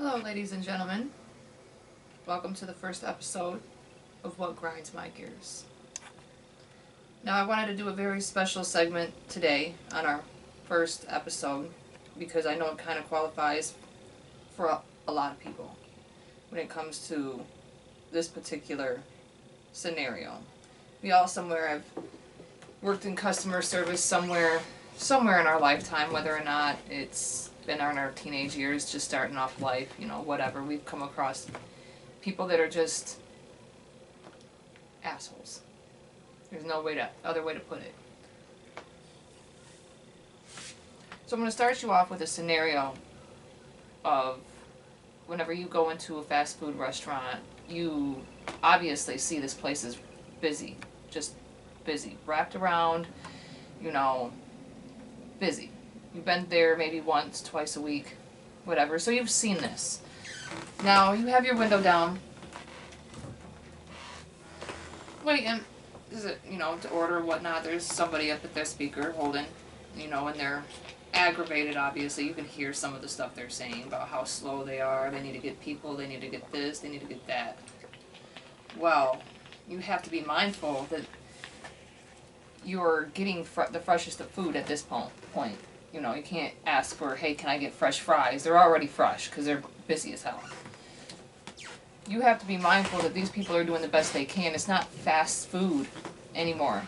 Hello, ladies and gentlemen. Welcome to the first episode of What Grinds My Gears. Now, I wanted to do a very special segment today on our first episode because I know it kind of qualifies for a lot of people when it comes to this particular scenario. We all somewhere have worked in customer service somewhere in our lifetime, whether or not it's been in our teenage years, just starting off life, whatever. We've come across people that are just assholes. There's no other way to put it. So I'm going to start you off with a scenario of whenever you go into a fast food restaurant, you obviously see this place is busy, just busy, wrapped around, busy. You've been there maybe once, twice a week, whatever, so you've seen this. Now, you have your window down, waiting, to order and whatnot. There's somebody up at their speaker holding, and they're aggravated, obviously. You can hear some of the stuff they're saying about how slow they are. They need to get people, they need to get this, they need to get that. Well, you have to be mindful that you're getting the freshest of food at this point. You can't ask for, hey, can I get fresh fries? They're already fresh because they're busy as hell. You have to be mindful that these people are doing the best they can. It's not fast food anymore.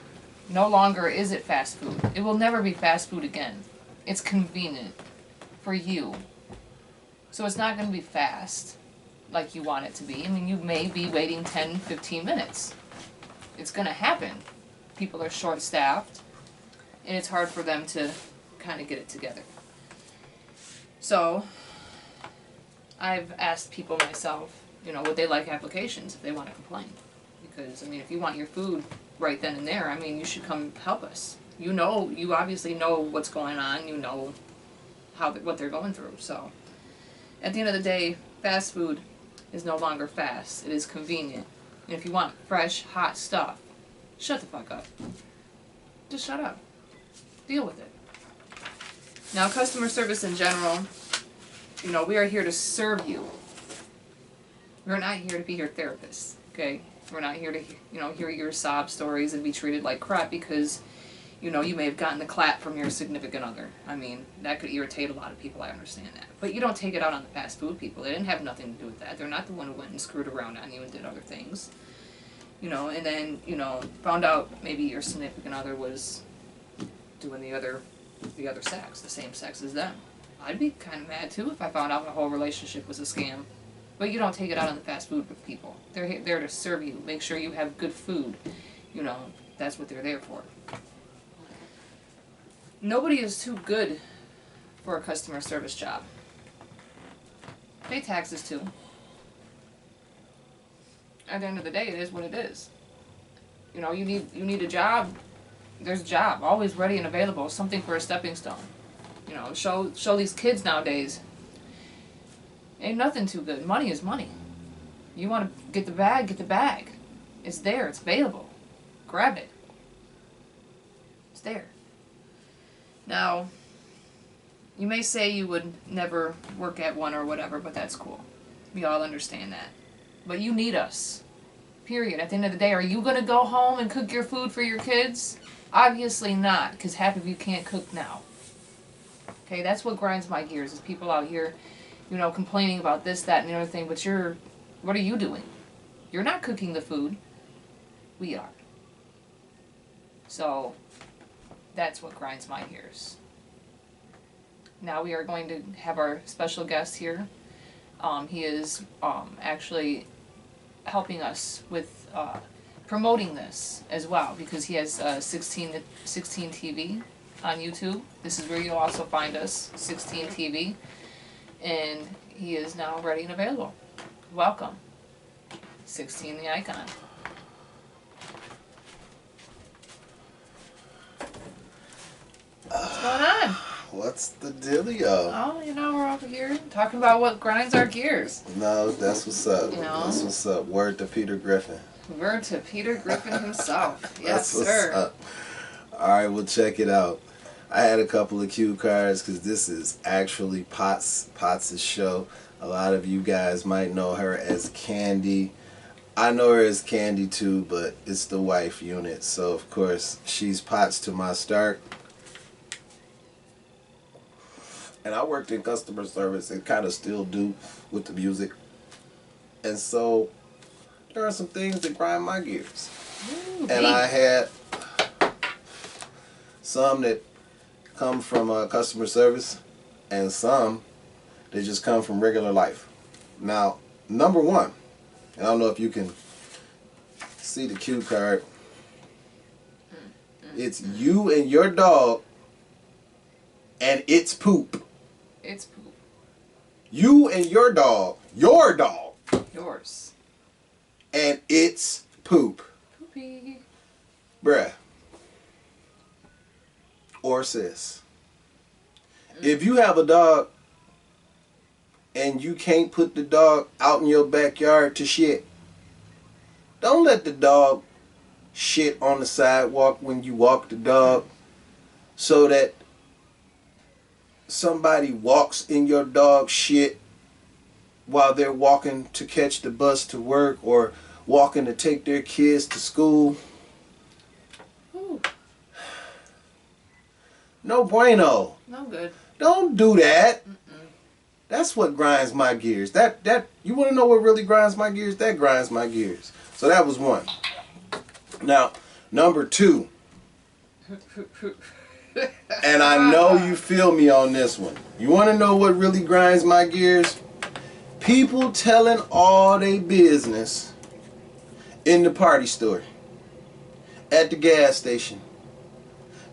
No longer is it fast food. It will never be fast food again. It's convenient for you. So it's not going to be fast like you want it to be. I mean, you may be waiting 10, 15 minutes. It's going to happen. People are short-staffed, and it's hard for them to kind of get it together. So I've asked people myself, would they like applications if they want to complain? Because, if you want your food right then and there, you should come help us. You obviously know what's going on, you know what they're going through. So at the end of the day, fast food is no longer fast. It is convenient. And if you want fresh, hot stuff, shut the fuck up. Just shut up. Deal with it. Now, customer service in general, we are here to serve you. We're not here to be your therapists, okay? We're not here to, hear your sob stories and be treated like crap because, you may have gotten the clap from your significant other. That could irritate a lot of people, I understand that. But you don't take it out on the fast food people. They didn't have nothing to do with that. They're not the one who went and screwed around on you and did other things. And then, found out maybe your significant other was doing the other sex, the same sex as them. I'd be kind of mad too if I found out my whole relationship was a scam. But you don't take it out on the fast food people. They're there to serve you, make sure you have good food. That's what they're there for. Nobody is too good for a customer service job. Pay taxes too. At the end of the day, it is what it is. You need a job. There's a job, always ready and available, something for a stepping stone. Show these kids nowadays. Ain't nothing too good. Money is money. You want to get the bag, get the bag. It's there, it's available. Grab it. It's there. Now, you may say you would never work at one or whatever, but that's cool. We all understand that. But you need us. Period. At the end of the day, are you going to go home and cook your food for your kids? Obviously not, because half of you can't cook now. Okay, that's what grinds my gears, is people out here, complaining about this, that, and the other thing, but what are you doing? You're not cooking the food. We are. So, that's what grinds my gears. Now we are going to have our special guest here. He is actually helping us with promoting this as well, because he has 16 TV on YouTube. This is where you'll also find us, 16 TV. And he is now ready and available. Welcome. 16 the Icon. What's going on? What's the dealio? Oh, we're over here talking about what grinds our gears. No, that's what's up. That's what's up. Word to Peter Griffin. Word to Peter Griffin himself. Yes, that's sir. What's up. All right, well, check it out. I had a couple of cue cards because this is actually Potts' show. A lot of you guys might know her as Candi. I know her as Candi too, but it's the wife unit. So, of course, she's pots to my Stark. And I worked in customer service and kind of still do with the music. And so, there are some things that grind my gears. Ooh, and I had some that come from customer service and some that just come from regular life. Now, number one, and I don't know if you can see the cue card. It's you and your dog and its poop. It's poop. You and your dog. Yours. And its poop. Poopy. Bruh. Or sis. If you have a dog and you can't put the dog out in your backyard to shit, don't let the dog shit on the sidewalk when you walk the dog so that somebody walks in your dog shit while they're walking to catch the bus to work or walking to take their kids to school. Ooh. No bueno. No good. Don't do that. That's what grinds my gears. That you want to know what really grinds my gears? That grinds my gears. So that was one. Now, number two. And I know you feel me on this one. You want to know what really grinds my gears? People telling all their business in the party store, at the gas station,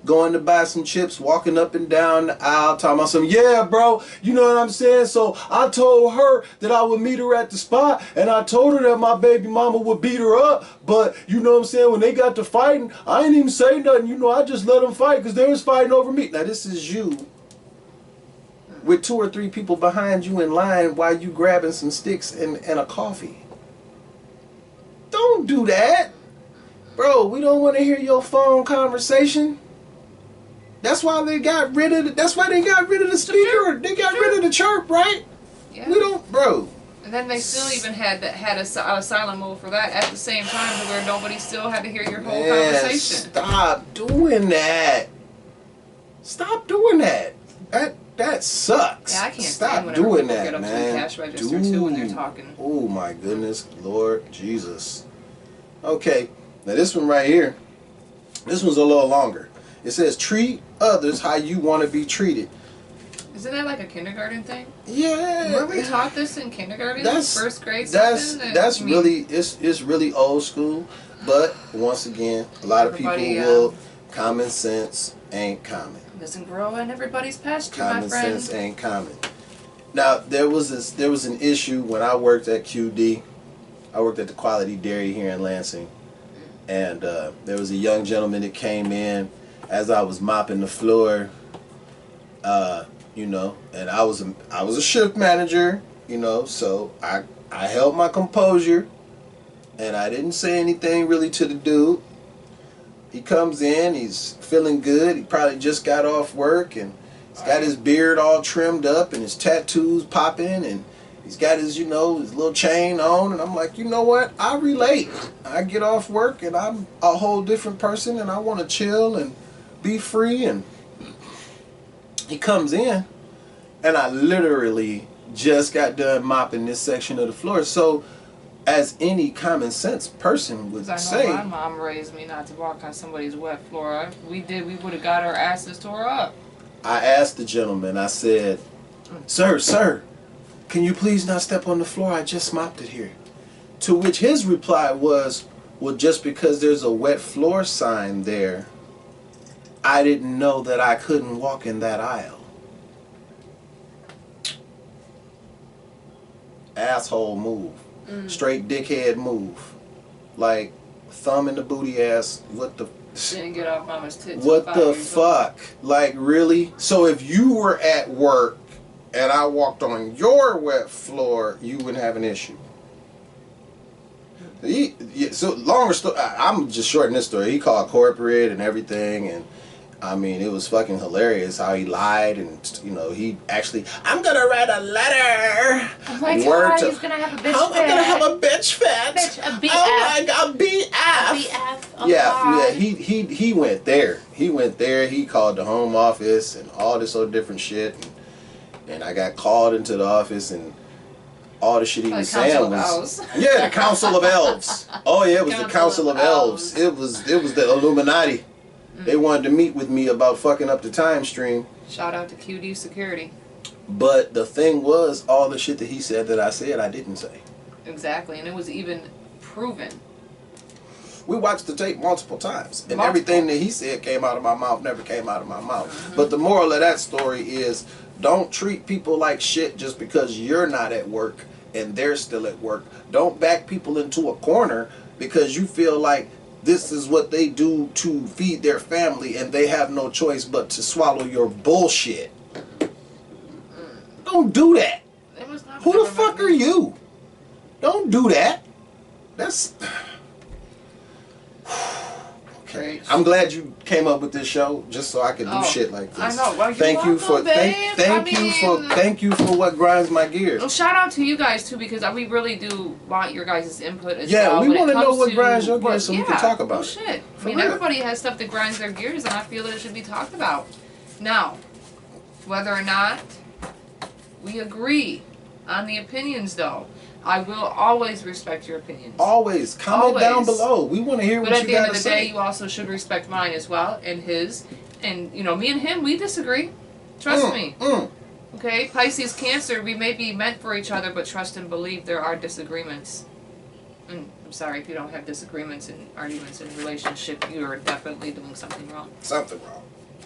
going to buy some chips, walking up and down the aisle, talking about some, yeah, bro, you know what I'm saying? So I told her that I would meet her at the spot, and I told her that my baby mama would beat her up, but you know what I'm saying? When they got to fighting, I ain't even say nothing. You know, I just let them fight because they was fighting over me. Now, this is you with 2 or 3 people behind you in line while you grabbing some sticks and a coffee. Don't do that. Bro, we don't want to hear your phone conversation. That's why they got rid of the speaker. They got rid of the chirp, right? Yeah. We don't, bro. And then they still even had a silent mode for that at the same time, to where nobody still had to hear your whole conversation. Stop doing that. Stop doing that. That sucks. Yeah, I can't stop stand doing people that, get up man. to the cash register too when they're talking. Oh my goodness, Lord Jesus. Okay, now this one right here. This one's a little longer. It says, treat others how you want to be treated. Isn't that like a kindergarten thing? Yeah. Were we taught this in kindergarten? First grade? That's really, it's really old school. But once again, a lot of people will, common sense ain't common. Doesn't grow in everybody's pasture, Common my friend. sense ain't common. Now, there was an issue when I worked at QD. I worked at the Quality Dairy here in Lansing. And there was a young gentleman that came in as I was mopping the floor, you know, and I was a shift manager, you know, so I held my composure, and I didn't say anything really to the dude. He comes in, he's feeling good, he probably just got off work, and he's got his beard all trimmed up, and his tattoos popping, and he's got his, you know, his little chain on, and I'm like, you know what, I relate. I get off work, and I'm a whole different person, and I want to chill and be free. And he comes in, and I literally just got done mopping this section of the floor. So, as any common sense person would say, my mom raised me not to walk on somebody's wet floor. We would have got our asses tore up. I asked the gentleman, I said, sir, can you please not step on the floor? I just mopped it here. To which his reply was, well, just because there's a wet floor sign there, I didn't know that I couldn't walk in that aisle. Asshole move. Straight dickhead move. Like, thumb in the booty ass. What the... Didn't get off mama's tits. What the fuck? Like, really? So if you were at work and I walked on your wet floor, you wouldn't have an issue. So longer story, I'm just shortening this story. He called corporate and everything, and I mean, it was fucking hilarious how he lied, and you know, he actually, I'm gonna write a letter. Oh my God, he's gonna have a bitch fit. I'm gonna have a bitch fit. Bitch, a BF. Oh my God, BF. A BF. Oh Yeah, God. yeah. He went there. He went there. He called the home office and all this other different shit, and I got called into the office and. All the shit he was saying was the Council of Elves. Oh yeah, it was the Council of Elves. It was the Illuminati. They wanted to meet with me about fucking up the time stream. Shout out to QD Security. But the thing was, all the shit that he said that I said, I didn't say. Exactly, and it was even proven. We watched the tape multiple times, and everything that he said came out of my mouth never came out of my mouth. But the moral of that story is, don't treat people like shit just because you're not at work and they're still at work. Don't back people into a corner because you feel like this is what they do to feed their family and they have no choice but to swallow your bullshit. Don't do that. Who the fuck are you? Don't do that. That's... Okay. I'm glad you came up with this show just so I could do shit like this. I know. Well, thank you for what grinds my gears. Well, shout out to you guys too, because we really do want your guys' input as well. Yeah, we want to know what grinds your gears so we can talk about it. Shit. I mean, everybody has stuff that grinds their gears, and I feel that it should be talked about. Now, whether or not we agree on the opinions, though, I will always respect your opinions. Always. Comment down below. We want to hear what you got to say. But at the end of the day, you also should respect mine as well, and his. And, you know, me and him, we disagree. Trust me. Okay? Pisces, Cancer, we may be meant for each other, but trust and believe there are disagreements. And I'm sorry if you don't have disagreements and arguments in a relationship, you are definitely doing something wrong. Something wrong.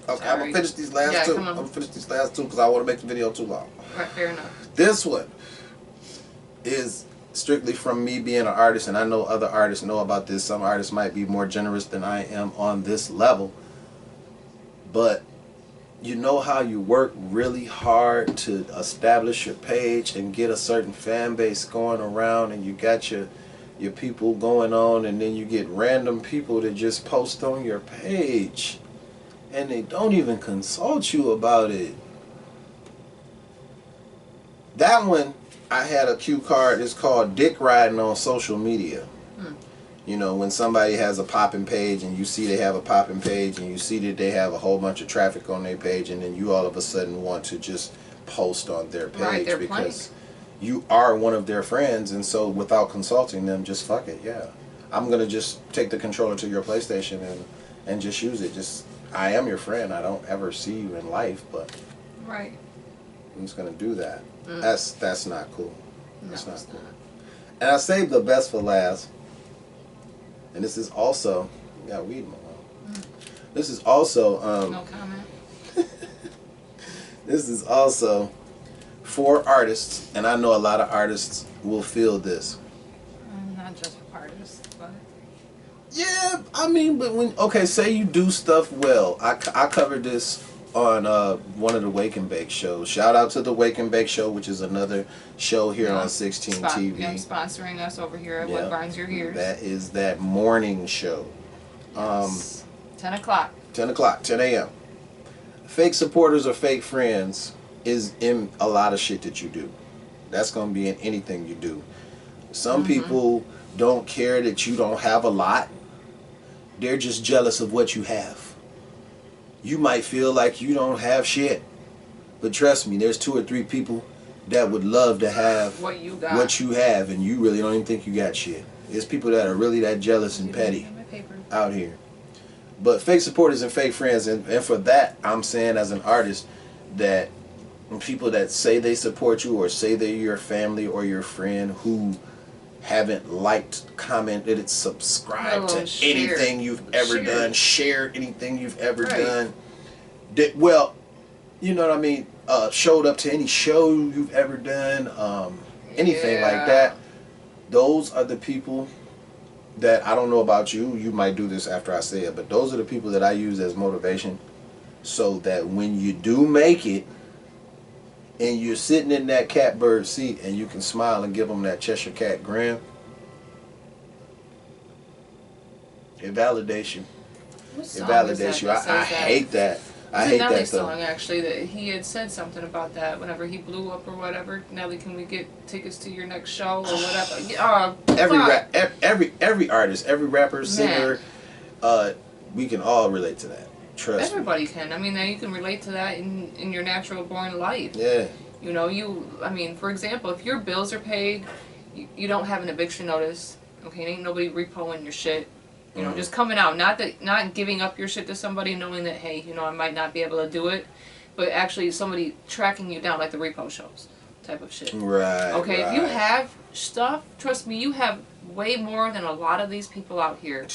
Okay, I'm going to finish these last two. I'm going to finish these last two because I want to make the video too long. Right, fair enough. This one is strictly from me being an artist, and I know other artists know about this. Some artists might be more generous than I am on this level, but you know how you work really hard to establish your page and get a certain fan base going around, and you got your people going on, and then you get random people that just post on your page and they don't even consult you about it. That one, I had a cue card. It's called Dick Riding on Social Media. You know, when somebody has a popping page and you see they have a popping page and you see that they have a whole bunch of traffic on their page, and then you all of a sudden want to just post on their page because you are one of their friends, and so without consulting them, just fuck it, yeah. I'm going to just take the controller to your PlayStation and just use it. Just, I am your friend. I don't ever see you in life, but I'm just going to do that. That's not cool. That's not cool. And I saved the best for last. And this is also, you got weed in my mouth. This is also, no comment. This is also for artists, and I know a lot of artists will feel this. Not just for artists, but. Yeah, I mean, but when, okay, say you do stuff well. I covered this on one of the Wake and Bake shows. Shout out to the Wake and Bake show, which is another show here on 16 TV. Yeah, sponsoring us over here at What Grinds Your Gears. That is that morning show. Yes. 10 o'clock. 10 o'clock, 10 a.m. Fake supporters or fake friends is in a lot of shit that you do. That's going to be in anything you do. Some people don't care that you don't have a lot. They're just jealous of what you have. You might feel like you don't have shit, but trust me, there's 2 or 3 people that would love to have what you got, what you have, and you really don't even think you got shit. There's people that are really that jealous and petty out here. But fake supporters and fake friends, and for that, I'm saying as an artist that people that say they support you or say they're your family or your friend who haven't liked, commented, subscribed to anything you've ever done, shared anything you've ever done, that, well, you know what I mean, showed up to any show you've ever done, anything like that. Those are the people that, I don't know about you, you might do this after I say it, but those are the people that I use as motivation, so that when you do make it, and you're sitting in that catbird seat and you can smile and give them that Cheshire Cat grin, it validates you. What It song is validates that you. that I says that? hate that. I It's a hate Nelly that though. song actually that he had said something about that whenever he blew up or whatever. Nelly, can we get tickets to your next show or whatever? Every artist, every rapper, singer, we can all relate to that. Trust Everybody me. can. I mean, now you can relate to that in your natural born life. Yeah. You know, I mean, for example, if your bills are paid, you don't have an eviction notice. Okay, ain't nobody repoing your shit. You know, just coming out, not giving up your shit to somebody, knowing that, hey, you know, I might not be able to do it, but actually somebody tracking you down, like the repo shows, type of shit. Right. Okay, right. if you have stuff, trust me, you have way more than a lot of these people out here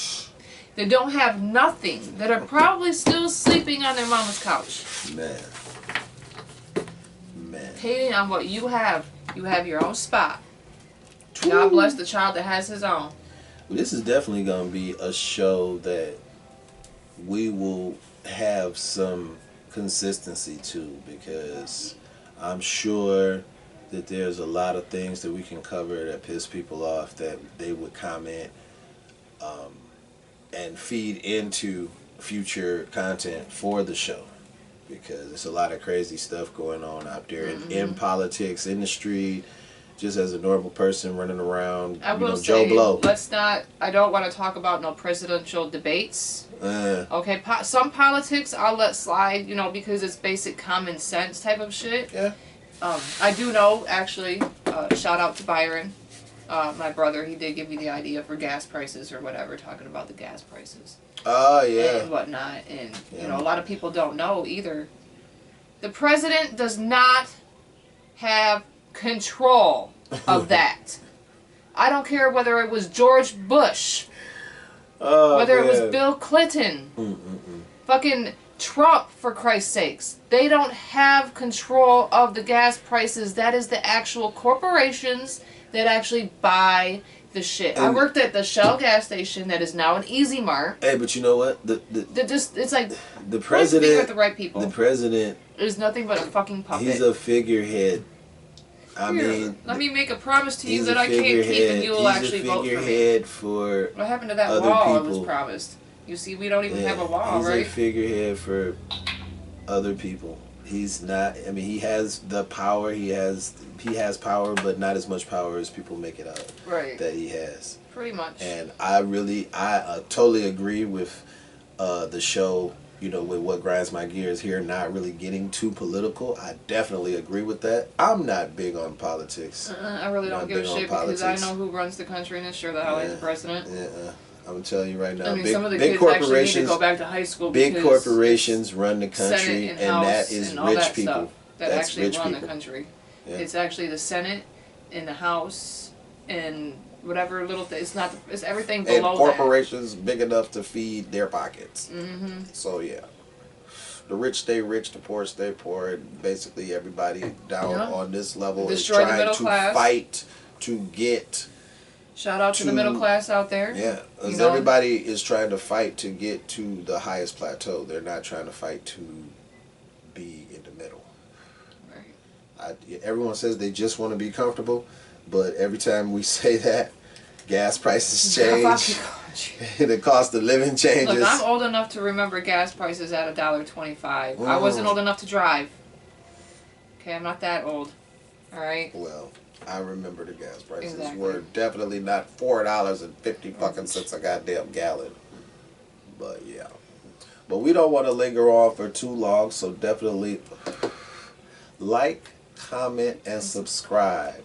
that don't have nothing, that are probably still sleeping on their mama's couch. Man. Hating on what you have your own spot. God bless the child that has his own. This is definitely going to be a show that we will have some consistency to, because I'm sure that there's a lot of things that we can cover that piss people off that they would comment and feed into future content for the show, because there's a lot of crazy stuff going on out there in politics, in the street, just as a normal person running around, I will say, Joe Blow. I don't want to talk about no presidential debates. Okay, some politics I'll let slide, because it's basic common sense type of shit. Yeah. I do know, actually, shout out to Byron, my brother, he did give me the idea for gas prices or whatever, talking about the gas prices. Oh, yeah. And whatnot, and, a lot of people don't know either. The president does not have control of that. I don't care whether it was George Bush, whether it was Bill Clinton, fucking Trump, for Christ's sakes. They don't have control of the gas prices. That is the actual corporations that actually buy the shit. I worked at the Shell gas station that is now an Easy Mart. Hey, but you know what? It's like the president with the right people. The president is nothing but a fucking puppet. He's a figurehead. I mean, let me make a promise to you that I can't keep, and you will actually vote for me. He's a figurehead for what happened to that other wall people. I was promised? You see, we don't even have a wall, he's right? He's a figurehead for other people. He's not. I mean, he has the power. He has power, but not as much power as people make it out. Right. That he has. Pretty much. And I totally agree with the show. With what grinds my gears here, not really getting too political. I definitely agree with that. I'm not big on politics. I really don't give a shit because I know who runs the country, and it's sure the hell ain't the president. I'm gonna tell you right now. I mean, some of the kids actually need to go back to high school. Big corporations run the country, and that is rich people. That actually run the country. Yeah. It's actually the Senate and the House and whatever little thing. It's everything below that. And corporations big enough to feed their pockets. Mm-hmm. So yeah, the rich stay rich, the poor stay poor, and basically everybody down on this level is trying to fight to get. Shout out to the middle class out there. Yeah, because everybody is trying to fight to get to the highest plateau. They're not trying to fight to be in the middle. Right. Everyone says they just want to be comfortable, but every time we say that, gas prices change. The cost of living changes. Look, I'm old enough to remember gas prices at $1.25. I wasn't old enough to drive. Okay, I'm not that old. All right. Well, I remember the gas prices were definitely not $4.50 fucking cents a goddamn gallon. But yeah. But we don't want to linger on for too long, so definitely like, comment, and subscribe.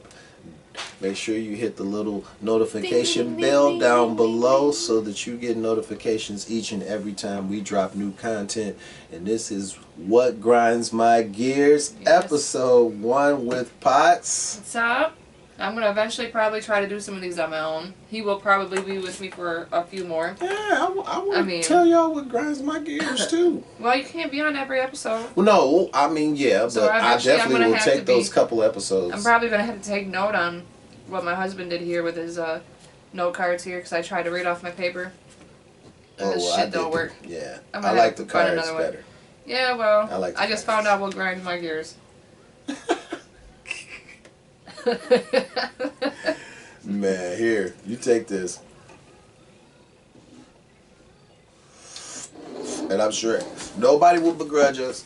Make sure you hit the little notification bell down below so that you get notifications each and every time we drop new content. And this is What Grinds My Gears, episode 1 with Potts. What's up? I'm going to eventually probably try to do some of these on my own. He will probably be with me for a few more. Yeah, I want to tell y'all what grinds my gears too. Well, you can't be on every episode. Well, no, I mean, yeah, so but I definitely will take those couple episodes. I'm probably going to have to take note on what my husband did here with his note cards here, because I tried to read off my paper. And this shit don't work. Yeah, I like the cards better. Yeah, well, I just found out what grinds my gears. Man, here, you take this. And I'm sure nobody will begrudge us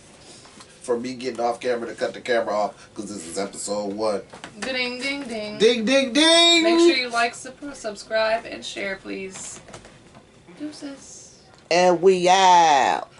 for me getting off camera to cut the camera off because this is episode 1. Ding, ding, ding. Ding, ding, ding! Make sure you like, subscribe, and share, please. Deuces. And we out.